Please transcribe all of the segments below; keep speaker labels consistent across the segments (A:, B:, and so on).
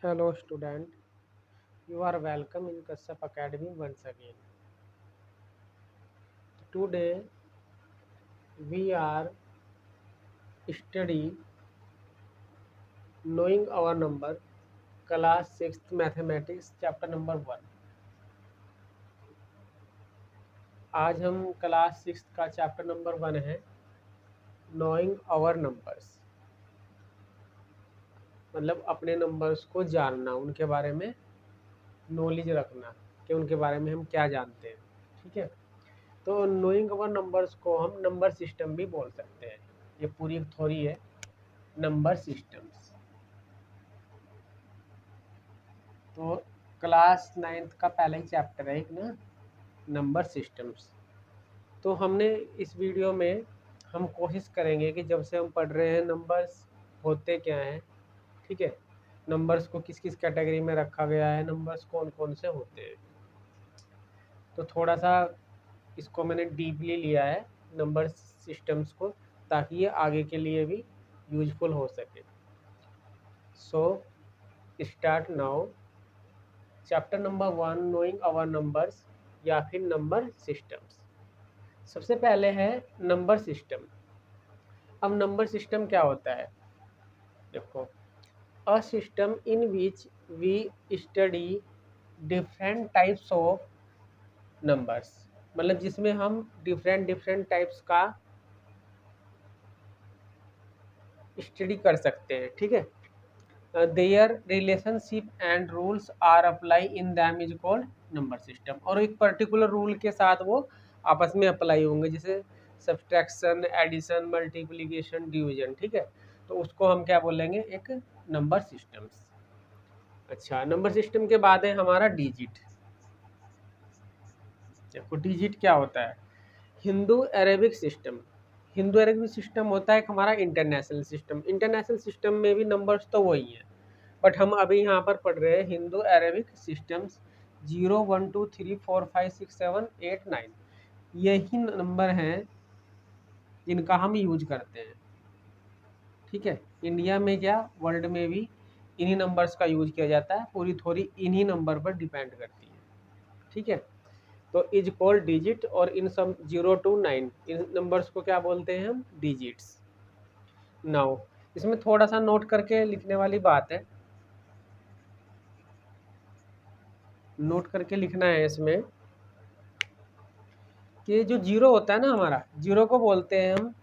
A: Hello student, you are welcome in Kashyap Academy once again. Today we are study knowing our number class 6th mathematics chapter number 1. आज हम class 6 का chapter number 1 है knowing our numbers, मतलब अपने numbers को जानना, उनके बारे में नॉलेज रखना कि उनके बारे में हम क्या जानते हैं। ठीक है, तो नोइंग अवर नंबर्स को हम नंबर सिस्टम भी बोल सकते हैं। ये पूरी एक थ्योरी है नंबर सिस्टम्स। तो क्लास 9th का पहला ही चैप्टर है एक ना, नंबर सिस्टम्स। तो हमने इस वीडियो में हम कोशिश करेंगे कि जब से हम पढ़ रहे हैं नंबर्स होते क्या हैं, ठीक है, नंबर्स को किस किस कैटेगरी में रखा गया है, नंबर्स कौन कौन से होते हैं। तो थोड़ा सा इसको मैंने डीपली लिया है नंबर सिस्टम्स को, ताकि ये आगे के लिए भी यूजफुल हो सके। So start now chapter number 1 knowing our numbers या फिर नंबर सिस्टम्स। सबसे पहले है नंबर सिस्टम। अब नंबर सिस्टम क्या होता है, देखो, a system in which we study different types of numbers, मतलब जिसमें हम डिफरेंट टाइप्स का स्टडी कर सकते हैं। ठीक है, their relationship and rules are apply in them is called number system. और एक पर्टिकुलर रूल के साथ वो आपस में अप्लाई होंगे, जैसे सब्सट्रैक्शन, एडिशन, मल्टीप्लिकेशन, डिवीजन। ठीक है, तो उसको हम क्या बोलेंगे, एक नंबर सिस्टम्स। अच्छा, नंबर सिस्टम के बाद है हमारा डिजिट। देखो डिजिट क्या होता है, Hindu Arabic system. Hindu Arabic system होता है एक हमारा इंटरनेशनल सिस्टम। इंटरनेशनल सिस्टम में भी नंबर्स तो वही हैं, बट हम अभी यहाँ पर पढ़ रहे हैं हिंदू अरेबिक सिस्टम्स। 0 1 2 3 4 5 6 7 8 9 यही नंबर हैं जिनका हम यूज करते हैं। ठीक है, इंडिया में क्या वर्ल्ड में भी इन्हीं नंबर्स का यूज किया जाता है, पूरी थोड़ी इन्हीं नंबर पर डिपेंड करती है। ठीक है, तो इज कॉल्ड डिजिट, और इन सब 0 to 9 इन नंबर्स को क्या बोलते हैं हम, डिजिट्स। नाउ इसमें थोड़ा सा नोट करके लिखने वाली बात है, नोट करके लिखना है इसमें कि जो जीरो होता है ना हमारा, जीरो को बोलते हैं हम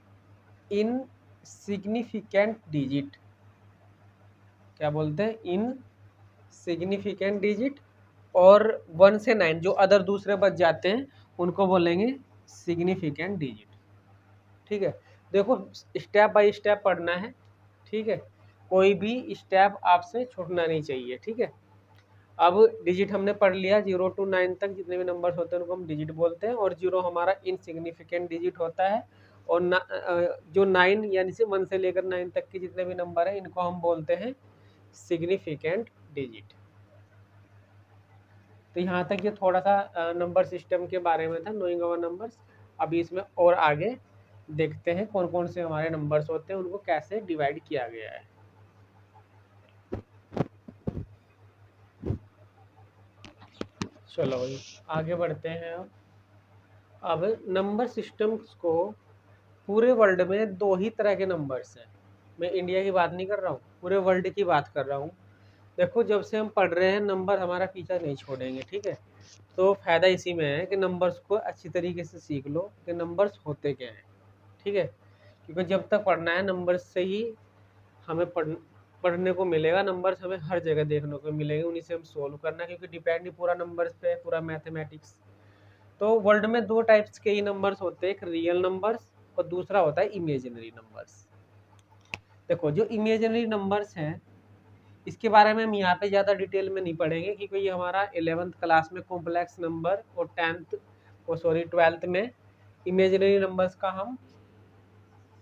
A: इन सिग्निफिकेंट डिजिट। क्या बोलते हैं, इन सिग्निफिकेंट डिजिट। और 1 से 9 जो अदर दूसरे बच जाते हैं उनको बोलेंगे सिग्निफिकेंट डिजिट। ठीक है, देखो स्टेप बाय स्टेप पढ़ना है। ठीक है, कोई भी स्टेप आपसे छूटना नहीं चाहिए। ठीक है, अब डिजिट हमने पढ़ लिया, 0 to 9 तक जितने भी नंबर्स होते हैं उनको हम डिजिट बोलते हैं, और 0 हमारा इनसिग्निफिकेंट डिजिट होता है, और जो 9 यानी से 1 से लेकर 9 तक के जितने भी नंबर हैं इनको हम बोलते हैं सिग्निफिकेंट डिजिट। तो यहाँ तक ये थोड़ा सा नंबर सिस्टम के बारे में था, नोइंग अवर नंबर्स। अभी इसमें और आगे देखते हैं कौन कौन से हमारे नंबर्स होते हैं, उनको कैसे डिवाइड किया गया है। चलो भाई आगे बढ़ते हैं। अब नंबर सिस्टम्स को पूरे वर्ल्ड में 2 ही तरह के नंबर्स हैं। मैं इंडिया की बात नहीं कर रहा हूँ, पूरे वर्ल्ड की बात कर रहा हूँ। देखो जब से हम पढ़ रहे हैं नंबर हमारा पीछा नहीं छोड़ेंगे। ठीक है, तो फ़ायदा इसी में है कि नंबर्स को अच्छी तरीके से सीख लो कि नंबर्स होते क्या हैं। ठीक है, क्योंकि जब तक पढ़ना है नंबर्स से ही हमें पढ़ने को मिलेगा, नंबर्स हमें हर जगह देखने को मिलेंगे, उन्हीं से हम सोल्व करना, क्योंकि डिपेंड ही पूरा नंबर्स पे है, पूरा मैथमेटिक्स। तो वर्ल्ड में 2 टाइप्स के ही नंबर्स होते हैं, एक रियल नंबर्स और दूसरा होता है इमेजिनरी नंबर्स। देखो जो इमेजिनरी नंबर्स हैं इसके बारे में हम यहाँ पे ज़्यादा डिटेल में नहीं पढ़ेंगे, क्योंकि ये हमारा 11th क्लास में कॉम्प्लेक्स नंबर और 12th में इमेजिनरी नंबर्स का हम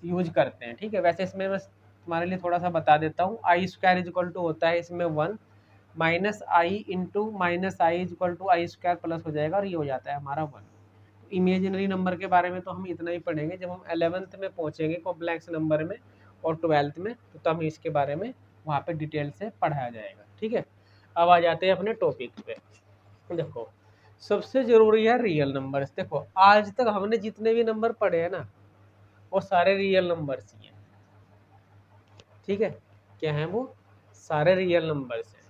A: यूज करते हैं। ठीक है, वैसे इसमें मैं तुम्हारे लिए थोड़ा सा बता देता हूँ। I square is equal to होता है इसमें 1 minus i into minus i is equal to i square plus हो जाएगा, और ये हो जाता है हमारा 1। इमेजिनरी नंबर के बारे में तो हम इतना ही पढ़ेंगे, जब हम 11th में पहुँचेंगे कॉम्प्लेक्स नंबर में और 12th में, तो हम इसके बारे में वहाँ पे डिटेल से पढ़ाया जाएगा। ठीक है, अब आ जाते हैं अपने टॉपिक पे। देखो सबसे जरूरी है रियल नंबर्स। देखो आज तक हमने जितने भी नंबर पढ़े हैं ना वो सारे रियल नंबर्स ही हैं, ठीक है, क्या है वो, सारे रियल नंबर्स हैं।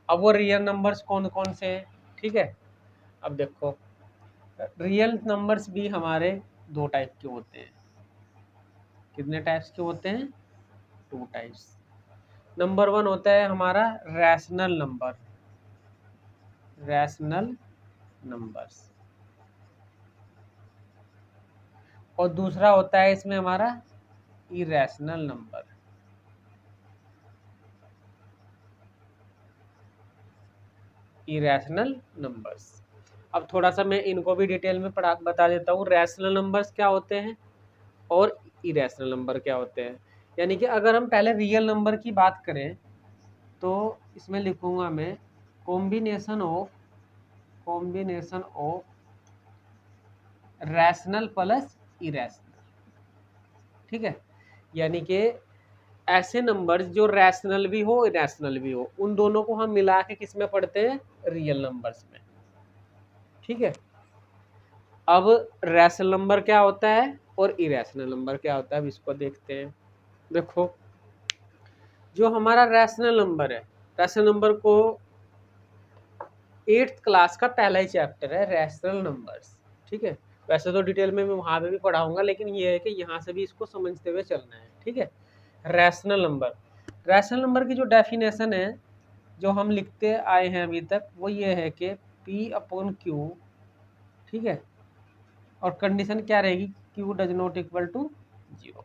A: अब वो रियल नंबर्स कौन कौन से हैं, ठीक है, अब देखो रियल नंबर्स भी हमारे दो टाइप के होते हैं। कितने टाइप्स के होते हैं, टू टाइप्स। नंबर वन होता है हमारा रैशनल नंबर, रैशनल नंबर्स, और दूसरा होता है इसमें हमारा इरेशनल नंबर। इरेशनल नंबर्स, अब थोड़ा सा मैं इनको भी डिटेल में पढ़ा बता देता हूँ। रैशनल नंबर्स क्या होते हैं और इरेशनल नंबर क्या होते हैं। यानी कि अगर हम पहले रियल नंबर की बात करें तो इसमें लिखूंगा मैं combination of rational plus irrational, ठीक है, यानी कि ऐसे नंबर्स जो रैशनल भी हो इरेशनल भी हो, उन दोनों को हम मिला के किस में पढ़ते हैं, रियल नंबर्स में, ठीक है। अब रैशनल नंबर क्या होता है और इरेशनल नंबर क्या होता है, अब इसको देखते हैं। देखो जो हमारा रैशनल नंबर है, रैशनल नंबर को 8th क्लास का पहला ही चैप्टर है रैशनल नंबर्स, ठीक है। वैसे तो डिटेल में मैं वहां पे भी पढ़ाऊंगा, लेकिन ये है कि यहाँ से भी इसको समझते हुए चलना है, ठीक है। रैशनल नंबर, रैशनल नंबर की जो डेफिनेशन है जो हम लिखते आए हैं अभी तक वो ये है कि P अपॉन Q, ठीक है, और कंडीशन क्या रहेगी, Q does not equal to 0।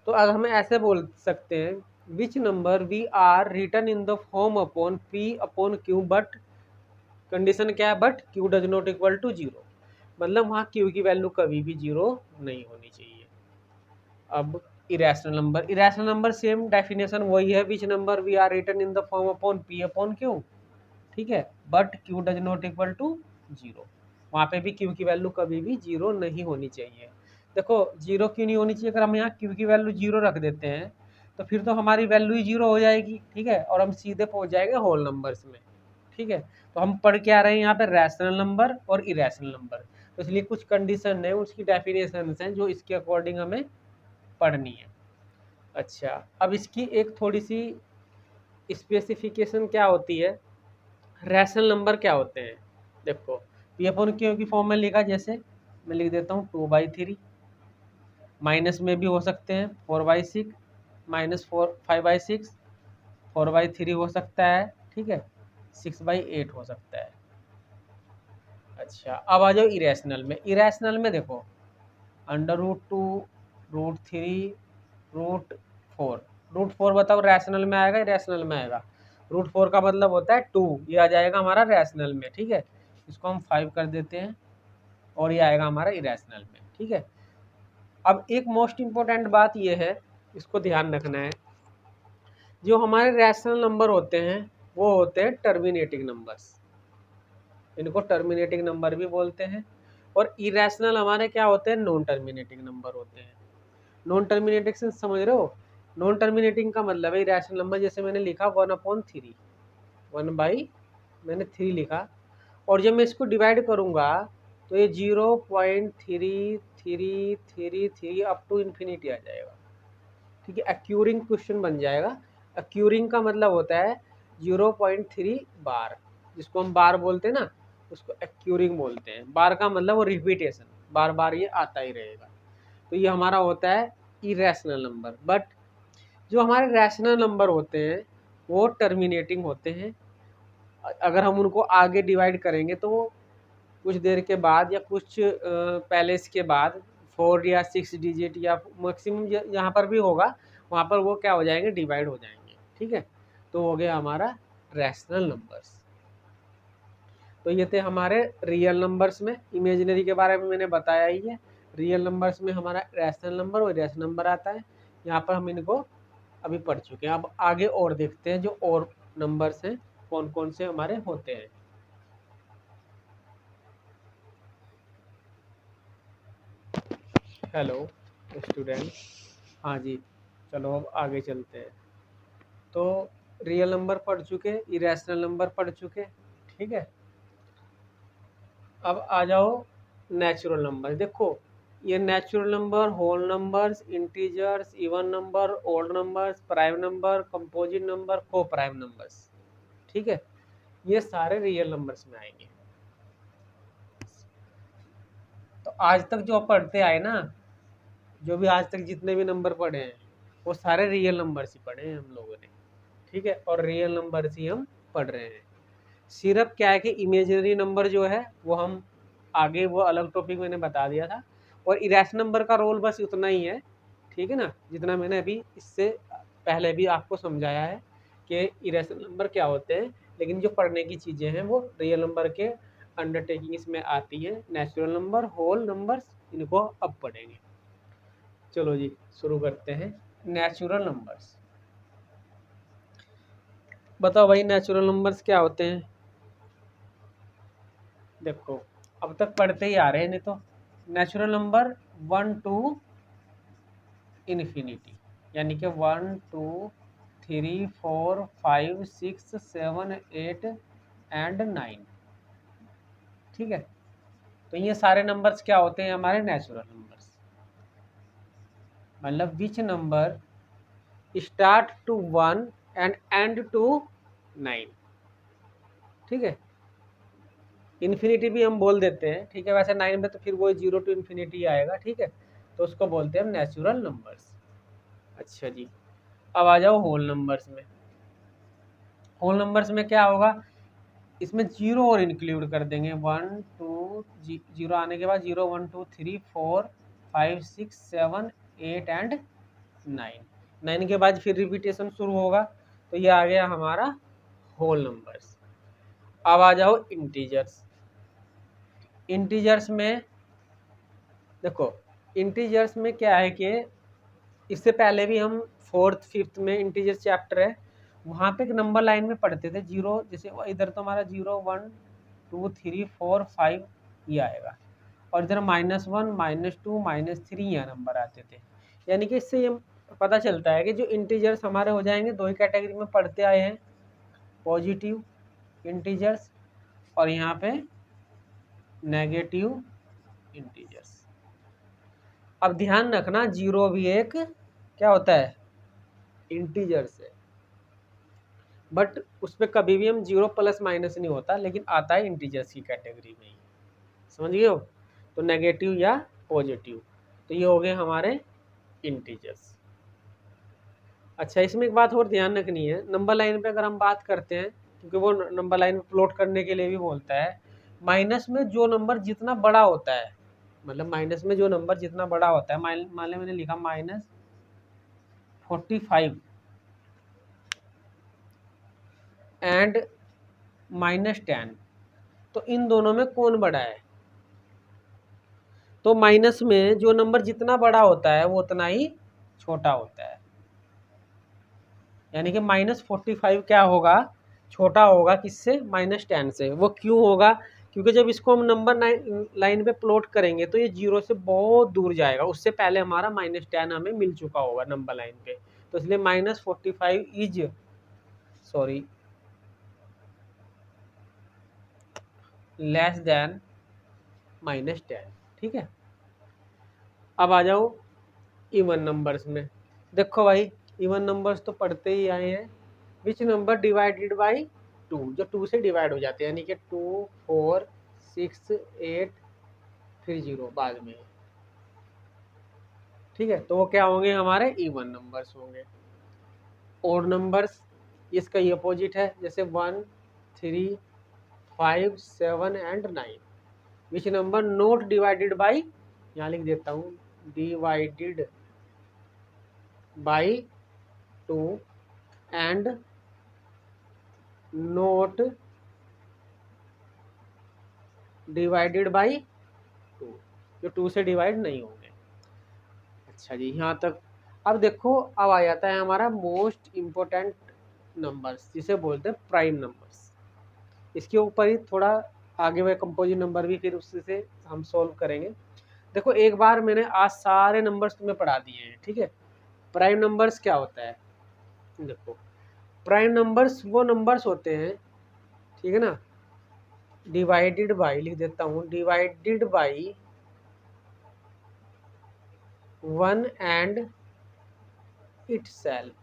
A: तो अगर हम ऐसे बोल सकते हैं which number we are written in the form upon P upon Q but, condition क्या है, but Q does not equal to 0, मतलब वहाँ Q की वैल्यू कभी भी 0 नहीं होनी चाहिए। अब irrational number, irrational number same definition वही है, which number we are written in the form upon P upon Q, ठीक है, but Q does not equal to 0, वहाँ पे भी Q की वैल्यू कभी भी 0 नहीं होनी चाहिए। देखो 0 क्यों नहीं होनी चाहिए, अगर हम यहाँ Q की वैल्यू 0 रख देते हैं तो फिर तो हमारी वैल्यू ही 0 हो जाएगी, ठीक है, और हम सीधे पहुंच जाएंगे होल नंबर्स में, ठीक है। तो हम पढ़ के आ रहे हैं यहाँ पे रैशनल नंबर और इरेशनल नंबर, तो इसलिए कुछ कंडीशन है उसकी डेफिनेशन हैं जो इसके अकॉर्डिंग हमें पढ़नी है। अच्छा अब इसकी एक थोड़ी सी स्पेसिफिकेशन क्या होती है, रैशनल नंबर क्या होते हैं। देखो पी अपॉन क्यू की फॉर्म में लिखा, जैसे मैं लिख देता हूँ 2/3, माइनस में भी हो सकते हैं 4/6, -4 5/6, 4/3 हो सकता है, ठीक है, 6/8 हो सकता है। अच्छा अब आ जाओ इरेशनल में, इरेशनल में देखो √2, √3, √4, √4 बताओ रैशनल में आएगा इरेशनल में आएगा, √4 का मतलब होता है 2, ये आ जाएगा हमारा रैशनल में, ठीक है, इसको हम 5 कर देते हैं और ये आएगा हमारा इरेशनल में, ठीक है। अब एक मोस्ट इम्पोर्टेंट बात ये है, इसको ध्यान रखना है, जो हमारे रैशनल नंबर होते हैं वो होते हैं टर्मिनेटिंग नंबर्स, इनको टर्मिनेटिंग नंबर भी बोलते हैं, और इरेशनल हमारे क्या होते हैं, नॉन टर्मिनेटिंग नंबर होते हैं। नॉन टर्मिनेटिंग समझ रहे हो, नॉन टर्मिनेटिंग का मतलब है इरेशनल नंबर, जैसे मैंने लिखा 1/3, 1 मैंने 3 लिखा, और जब मैं इसको डिवाइड करूंगा तो ये 0.3333 अप टू इन्फिनिटी आ जाएगा, ठीक है, एक्यूरिंग क्वेश्चन बन जाएगा। एक्यूरिंग का मतलब होता है 0.3 बार, जिसको हम बार बोलते हैं ना उसको एक्यूरिंग बोलते हैं, बार का मतलब वो रिपीटेशन, बार बार ये आता ही रहेगा। तो ये हमारा होता है इरेशनल नंबर। बट जो हमारे रैशनल नंबर होते हैं वो टर्मिनेटिंग होते हैं, अगर हम उनको आगे डिवाइड करेंगे तो कुछ देर के बाद या कुछ पहले इसके बाद 4 या 6 डिजिट या मैक्सिमम यहाँ पर भी होगा, वहाँ पर वो क्या हो जाएंगे, डिवाइड हो जाएंगे, ठीक है। तो हो गया हमारा रैशनल नंबर्स। तो ये थे हमारे रियल नंबर्स में, इमेजिनरी के बारे में मैंने बताया ही है। रियल नंबर्स में हमारा रैशनल नंबर और इरेशनल नंबर आता है, यहाँ पर हम इनको अभी पढ़ चुके हैं। अब आगे और देखते हैं जो और नंबर्स हैं कौन कौन से हमारे होते हैं। हेलो स्टूडेंट, हाँ जी, चलो अब आगे चलते हैं। तो रियल नंबर पढ़ चुके, इरेशनल नंबर पढ़ चुके, ठीक है। अब आ जाओ नेचुरल नंबर। देखो ये natural number, whole numbers, integers, even number, odd numbers, prime number, composite number, coprime numbers, ठीक है, ये सारे रियल नंबर्स में आएंगे। तो आज तक जो पढ़ते आए ना, जो भी आज तक जितने भी नंबर पढ़े हैं वो सारे रियल नंबर्स ही पढ़े हैं हम लोगों ने, ठीक है, और रियल नंबर्स ही हम पढ़ रहे हैं। सिर्फ क्या है कि इमेजिनरी नंबर जो है वो हम आगे, वो अलग टॉपिक मैंने बता दिया था, और इरेशनल नंबर का रोल बस उतना ही है, ठीक है ना, जितना मैंने अभी इससे पहले भी आपको समझाया है कि इरेशनल नंबर क्या होते हैं। लेकिन जो पढ़ने की चीज़ें हैं वो रियल नंबर के अंडरटेकिंग इसमें आती है। नेचुरल नंबर, होल नंबर्स, इनको अब पढ़ेंगे। चलो जी शुरू करते हैं। नेचुरल नंबर्स, बताओ भाई नेचुरल नंबर्स क्या होते हैं। देखो अब तक पढ़ते ही आ रहे हैं, नहीं तो नेचुरल नंबर 1 टू इन्फिनिटी, यानी कि 1 2 3 4 5 6 7 8 एंड 9, ठीक है। तो ये सारे नंबर्स क्या होते हैं हमारे नेचुरल नंबर्स, मतलब which number start to 1 and and to 9, ठीक है। इन्फिनिटी भी हम बोल देते हैं, ठीक है, वैसे 9 में तो फिर वो 0 टू इन्फिनिटी आएगा, ठीक है, तो उसको बोलते हैं हम नेचुरल नंबर्स। अच्छा जी, अब आ जाओ होल नंबर्स में। होल नंबर्स में क्या होगा, इसमें जीरो और इंक्लूड कर देंगे। 1 2 जीरो आने के बाद 0 1 2 3 4 5 6 7 8 एंड 9, 9 के बाद फिर रिपीटेशन शुरू होगा, तो ये आ गया हमारा होल नंबर्स। अब आ जाओ इंटीजर्स। इंटीजर्स में देखो, इंटीजर्स में क्या है कि इससे पहले भी हम 4th 5th में इंटीजर चैप्टर है, वहाँ पे एक नंबर लाइन में पढ़ते थे जीरो, जैसे इधर तो हमारा 0 1 2 3 4 5 ये आएगा, और इधर -1 -2 -3 यह नंबर आते थे। यानी कि इससे ये पता चलता है कि जो इंटीजर्स हमारे हो जाएंगे, दो ही कैटेगरी में पढ़ते आए हैं, पॉजिटिव इंटीजर्स और यहाँ पे नेगेटिव इंटीजर्स। अब ध्यान रखना, जीरो भी एक क्या होता है, इंटीजर्स है, बट उस पर कभी भी हम जीरो प्लस माइनस नहीं होता, लेकिन आता है इंटीजर्स की कैटेगरी में ही, समझ गए हो। तो नेगेटिव या पॉजिटिव, तो ये हो गए हमारे इंटीजर्स। अच्छा, इसमें एक बात और ध्यान रखनी है, नंबर लाइन पे अगर हम बात करते हैं, क्योंकि वो नंबर लाइन में प्लॉट करने के लिए भी बोलता है, माइनस में जो नंबर जितना बड़ा होता है, मतलब माइनस में जो नंबर जितना बड़ा होता है, मान लें मैंने लिखा -45 एंड -10, तो इन दोनों में कौन बड़ा है, तो माइनस में जो नंबर जितना बड़ा होता है वो उतना ही छोटा होता है। यानी कि -45 क्या होगा, छोटा होगा किससे, -10 से। वो क्यों होगा, क्योंकि जब इसको हम नंबर लाइन पे प्लॉट करेंगे तो ये जीरो से बहुत दूर जाएगा, उससे पहले हमारा -10 हमें मिल चुका होगा नंबर लाइन पे, तो इसलिए -45 इज सॉरी लेस देन -10, ठीक है। अब आ जाओ इवन नंबर्स में। देखो भाई इवन नंबर्स तो पढ़ते ही आए हैं, विच नंबर डिवाइडेड बाई 2, जो 2 से डिवाइड हो जाते हैं, यानी कि 2 4 6 8 फिर 0 बाद में, ठीक है, तो वो क्या होंगे, हमारे इवन नंबर्स होंगे। ओड नंबर्स इसका ये अपोजिट है, जैसे 1 3 5 7 and 9, which number not divided by, यहाँ लिख देता हूँ, divided by 2 and not divided by 2, जो 2 से डिवाइड नहीं होंगे। अच्छा जी, यहाँ तक। अब देखो, अब आ जाता है हमारा मोस्ट इम्पोर्टेंट नंबर्स, जिसे बोलते हैं प्राइम नंबर्स। इसके ऊपर ही थोड़ा आगे हुए कंपोजिट नंबर भी फिर उससे हम सॉल्व करेंगे। देखो एक बार मैंने आज सारे नंबर्स तुम्हें पढ़ा दिए हैं, ठीक है। प्राइम नंबर्स क्या होता है, देखो प्राइम नंबर्स वो नंबर्स होते हैं, ठीक है ना, डिवाइडेड बाई, लिख देता हूँ, divided by 1 and itself,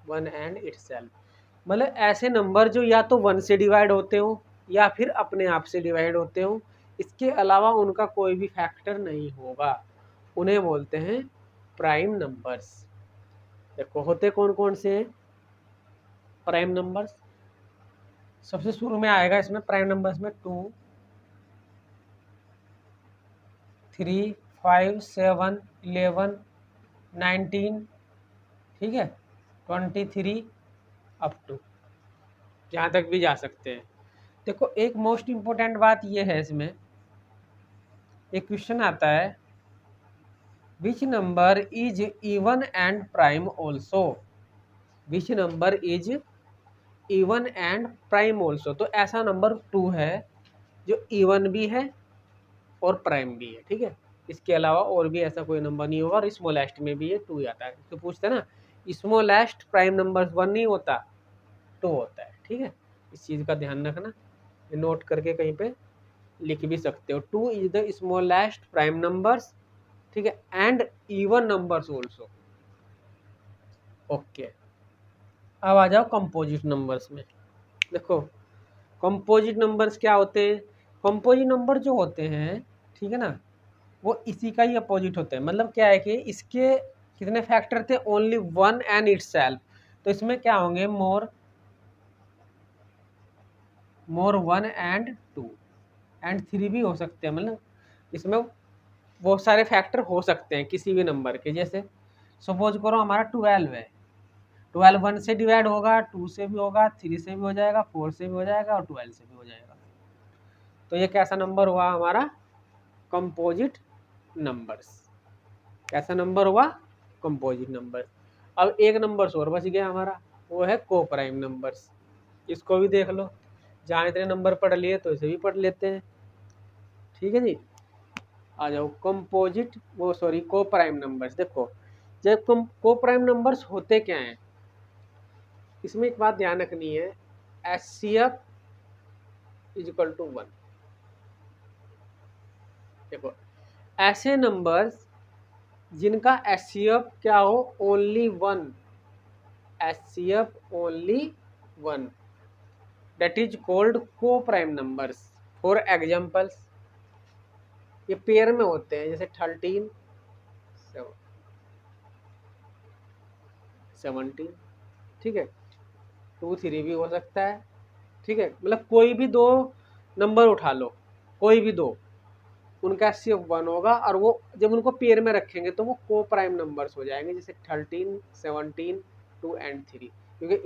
A: 1 and itself, मतलब ऐसे नंबर जो या तो 1 से डिवाइड होते हो या फिर अपने आप से डिवाइड होते हो, इसके अलावा उनका कोई भी फैक्टर नहीं होगा, उन्हें बोलते हैं प्राइम नंबर्स। देखो होते कौन कौन से हैं प्राइम नंबर्स। सबसे शुरू में आएगा इसमें प्राइम नंबर्स में 2, 3, 5, 7, 11, 19, ठीक है, 23 अप टू, जहाँ तक भी जा सकते हैं। देखो एक मोस्ट इम्पोर्टेंट बात ये है, इसमें एक क्वेश्चन आता है, which number is even and prime also, which number is even and prime also, तो ऐसा नंबर 2 है जो इवन भी है और प्राइम भी है, ठीक है, इसके अलावा और भी ऐसा कोई नंबर नहीं होगा, और स्मॉलेस्ट में भी ये 2 आता है। तो पूछते हैं ना, स्मॉलेस्ट प्राइम नंबर 1 नहीं होता, 2 होता है, ठीक है, इस चीज़ का ध्यान रखना, नोट करके कहीं पे लिख भी सकते हो। 2 is the smallest prime numbers, ठीक है, and even numbers also. Okay, अब आ जाओ कंपोजिट नंबर्स में। देखो कंपोजिट नंबर्स क्या होते हैं, कंपोजिट नंबर जो होते हैं, ठीक है ना, वो इसी का ही अपोजिट होता है। मतलब क्या है कि इसके कितने फैक्टर थे, ओनली 1 एंड इटसेल्फ, तो इसमें क्या होंगे, मोर 1 एंड 2 एंड 3 भी हो सकते हैं, मतलब इसमें बहुत सारे फैक्टर हो सकते हैं किसी भी नंबर के। जैसे सपोज करो हमारा 12 है, 12 1 से डिवाइड होगा, 2 से भी होगा, 3 से भी हो जाएगा, 4 से भी हो जाएगा और 12 से भी हो जाएगा। तो ये कैसा नंबर हुआ हमारा, कंपोजिट नंबर्स। कैसा नंबर हुआ, कंपोजिट नंबर। अब एक नंबर और बच गया हमारा, वो है को प्राइम नंबर्स। इसको भी देख लो, जहाँ इतने नंबर पढ़ लिए तो इसे भी पढ़ लेते हैं, ठीक है जी। आ जाओ कंपोजिट, वो सॉरी को प्राइम नंबर्स। देखो जब को प्राइम नंबर्स होते क्या हैं, इसमें एक बात ध्यान रखनी है, HCF इज इक्वल टू 1। देखो ऐसे नंबर्स जिनका HCF क्या हो, only 1, HCF only 1, that is called co-prime numbers। For examples, ये पेयर में होते हैं, जैसे 13, 17, ठीक है, 2, 3 भी हो सकता है, ठीक है, मतलब कोई भी दो नंबर उठा लो, कोई भी दो, उनका HCF 1 होगा, और वो जब उनको पेयर में रखेंगे तो वो को प्राइम नंबर्स हो जाएंगे, जैसे 13, 17, 2 एंड 3, क्योंकि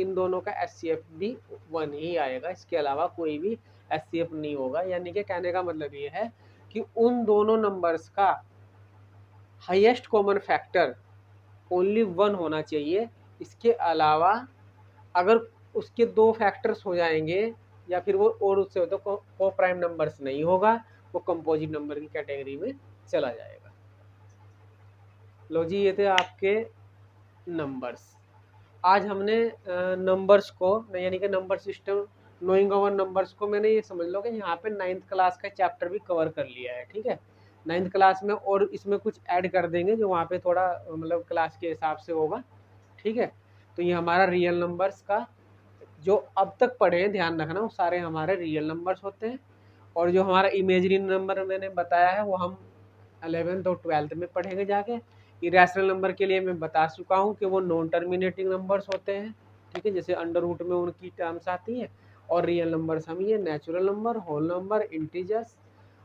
A: इन दोनों का HCF भी 1 ही आएगा, इसके अलावा कोई भी HCF नहीं होगा। यानी कि कहने का मतलब ये है कि उन दोनों नंबर्स का हाईएस्ट कॉमन फैक्टर ओनली 1 होना चाहिए, इसके अलावा अगर उसके 2 फैक्टर्स हो जाएंगे या फिर वो और उससे हो तो को प्राइम नंबर्स नहीं होगा, वो कंपोजिट नंबर की कैटेगरी में चला जाएगा। लो जी, ये थे आपके नंबर्स। आज हमने नंबर्स को, यानी कि number system, knowing over numbers को, मैंने ये समझ लो कि यहाँ पे 9th क्लास का चैप्टर भी कवर कर लिया है, ठीक है। 9th क्लास में और इसमें कुछ ऐड कर देंगे जो वहाँ पे थोड़ा मतलब क्लास के हिसाब से होगा, ठीक है। तो ये हमारा रियल नंबर्स का जो अब तक पढ़े हैं, ध्यान रखना, वो सारे हमारे रियल नंबर्स होते हैं, और जो हमारा इमेजिनरी नंबर मैंने बताया है वो हम 11th और 12th में पढ़ेंगे जाके। इरेशनल नंबर के लिए मैं बता चुका हूँ कि वो नॉन टर्मिनेटिंग नंबर्स होते हैं, ठीक है, जैसे अंडर रूट में उनकी टर्म्स आती हैं। और रियल नंबर्स हम ये natural number, whole number, integers,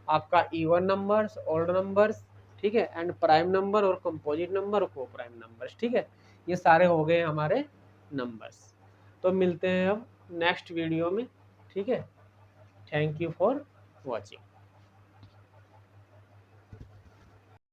A: आपका इवन नंबर्स, ऑड नंबर्स, ठीक है, एंड प्राइम नंबर और composite number, coprime numbers, ठीक है, ये सारे हो गए हमारे नंबर्स। तो मिलते हैं अब नेक्स्ट वीडियो में, ठीक है। Thank you for watching.